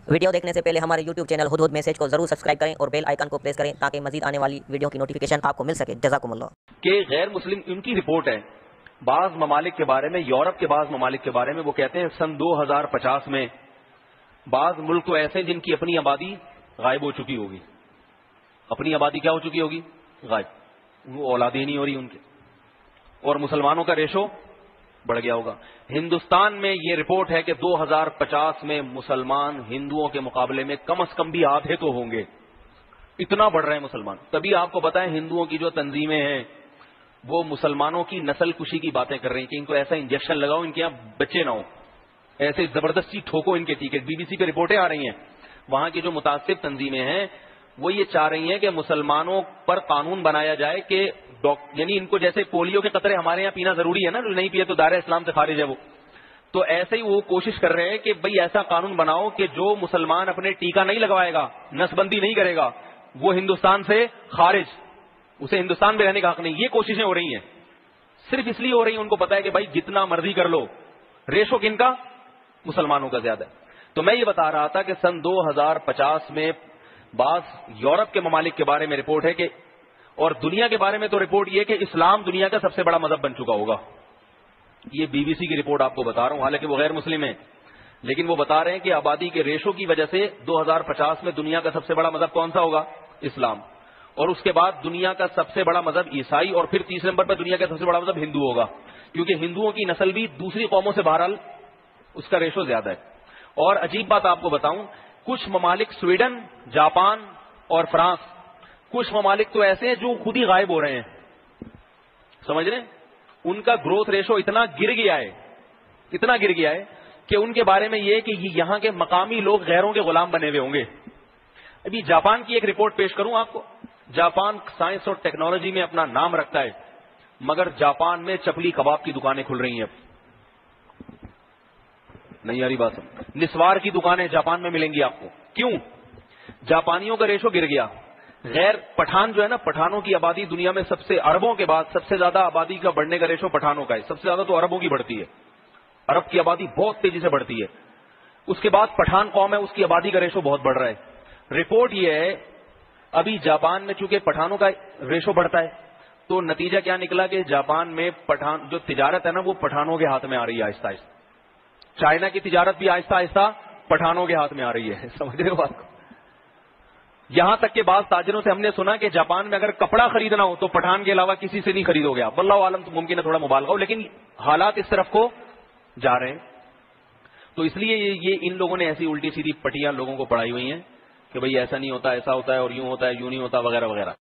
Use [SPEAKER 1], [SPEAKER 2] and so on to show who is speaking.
[SPEAKER 1] Video دیکھنے سے پہلے ہمارے یوٹیوب چینل ہدہد میسج کو ضرور سبسکرائب کریں اور بیل آئیکن کو پریس کریں تاکہ مزید آنے والی ویڈیو کی نوٹیفیکیشن آپ کو مل سکے. جزاکم اللہ.
[SPEAKER 2] کہ غیر مسلم ان کی رپورٹ ہے بعض ممالک کے بارے میں، یورپ کے بعض ممالک کے بارے میں، وہ کہتے ہیں سن 2050 میں بعض ملک تو ایسے جن کی اپنی آبادی غائب ہو چکی ہوگی. اپنی آبادی کیا ہو چکی ہوگی؟ غائب. وہ اولادیں نہیں ہو رہی ان کے، اور مسلمانوں کا ریشو بڑھ گیا ہوگا. ہندوستان میں یہ رپورٹ ہے کہ 2050 میں مسلمان ہندوؤں کے مقابلے میں کم از کم بھی آدھے تو ہوں گے. اتنا بڑھ رہے ہیں مسلمان. تبھی آپ کو بتائیں ہندوؤں کی جو تنظیمیں ہیں وہ مسلمانوں کی نسل کشی کی باتیں کر رہی ہیں کہ ان کو ایسا انجیکشن لگاؤ ان کے یہاں بچے نہ ہو، ایسے زبردستی ٹھوکو ان کے ٹیکے. بی بی سی پہ رپورٹیں آ رہی ہیں، وہاں کی جو متعصب تنظیمیں ہیں وہ یہ چاہ رہی ہیں کہ مسلمانوں پر قانون بنایا جائے کہ یعنی ان کو جیسے پولیو کے قطرے ہمارے یہاں پینا ضروری ہے نا، جو نہیں پیے تو دائرہ اسلام سے خارج ہے وہ، تو ایسے ہی وہ کوشش کر رہے ہیں کہ بھئی ایسا قانون بناؤ کہ جو مسلمان اپنے ٹیکہ نہیں لگوائے گا، نس بندی نہیں کرے گا، وہ ہندوستان سے خارج، اسے ہندوستان میں رہنے کا حق نہیں. یہ کوششیں ہو رہی ہیں صرف اس لیے ہو رہی ہیں، ان کو پتا ہے کہ بھائی جتنا مرضی کر لو ریشو کن کا؟ مسلمانوں کا زیادہ ہے. تو میں یہ بتا رہا تھا کہ سن 2050 میں بعض یورپ کے ممالک کے بارے میں رپورٹ ہے کہ، اور دنیا کے بارے میں تو رپورٹ یہ کہ اسلام دنیا کا سب سے بڑا مذہب بن چکا ہوگا. یہ بی بی سی کی رپورٹ آپ کو بتا رہا ہوں، حالانکہ وہ غیر مسلم ہیں، لیکن وہ بتا رہے ہیں کہ آبادی کے ریشو کی وجہ سے 2050 میں دنیا کا سب سے بڑا مذہب کون سا ہوگا؟ اسلام. اور اس کے بعد دنیا کا سب سے بڑا مذہب عیسائی، اور پھر تیسرے نمبر پر دنیا کا سب سے بڑا مذہب ہندو ہوگا، کیونکہ ہندوؤں کی نسل بھی دوسری قوموں سے بہرحال اس کا ریشو زیادہ ہے. اور عجیب بات آپ کو بتاؤں، کچھ ممالک سویڈن، جاپان اور فرانس، کچھ ممالک تو ایسے ہیں جو خود ہی غائب ہو رہے ہیں. سمجھ رہے ہیں؟ ان کا گروتھ ریشو اتنا گر گیا ہے کہ ان کے بارے میں یہ کہ یہاں کے مقامی لوگ غیروں کے غلام بنے ہوئے ہوں گے. ابھی جاپان کی ایک رپورٹ پیش کروں آپ کو. جاپان سائنس اور ٹیکنالوجی میں اپنا نام رکھتا ہے، مگر جاپان میں چپلی کباب کی دکانیں کھل رہی ہیں. اب نہیں آ رہی بات؟ نسوار کی دکانیں جاپان میں ملیں گی آپ کو. کیوں؟ جاپانیوں کا ریشو گر گیا. غیر پٹھان جو ہے نا، پٹھانوں کی آبادی دنیا میں سب سے، عربوں کے بعد سب سے زیادہ آبادی کا بڑھنے کا ریشو پٹھانوں کا ہے. سب سے زیادہ تو عربوں کی بڑھتی ہے، عرب کی آبادی بہت تیزی سے بڑھتی ہے. اس کے بعد پٹھان قوم ہے، اس کی آبادی کا ریشو بہت بڑھ رہا ہے. رپورٹ یہ ہے ابھی جاپان میں چونکہ پٹھانوں کا ریشو بڑھتا ہے تو نتیجہ کیا نکلا کہ جاپان میں پٹھان جو تجارت ہے نا وہ پٹھانوں کے ہاتھ میں آ رہی ہے آہستہ آہستہ. چائنا کی تجارت بھی آہستہ آہستہ پٹھانوں کے ہاتھ میں آ رہی ہے. سمجھ رہے ہو بات کو؟ یہاں تک کہ بعض تاجروں سے ہم نے سنا کہ جاپان میں اگر کپڑا خریدنا ہو تو پٹھان کے علاوہ کسی سے نہیں خریدو گے آپ. واللہ عالم، تو ممکن ہے تھوڑا مبالغہ ہو، لیکن حالات اس طرف کو جا رہے ہیں. تو اس لیے یہ ان لوگوں نے ایسی الٹی سیدھی پٹیاں لوگوں کو پڑھائی ہوئی ہیں کہ بھئی ایسا نہیں ہوتا، ایسا ہوتا ہے، اور یوں ہوتا ہے، یوں نہیں ہوتا، وغیرہ وغیرہ.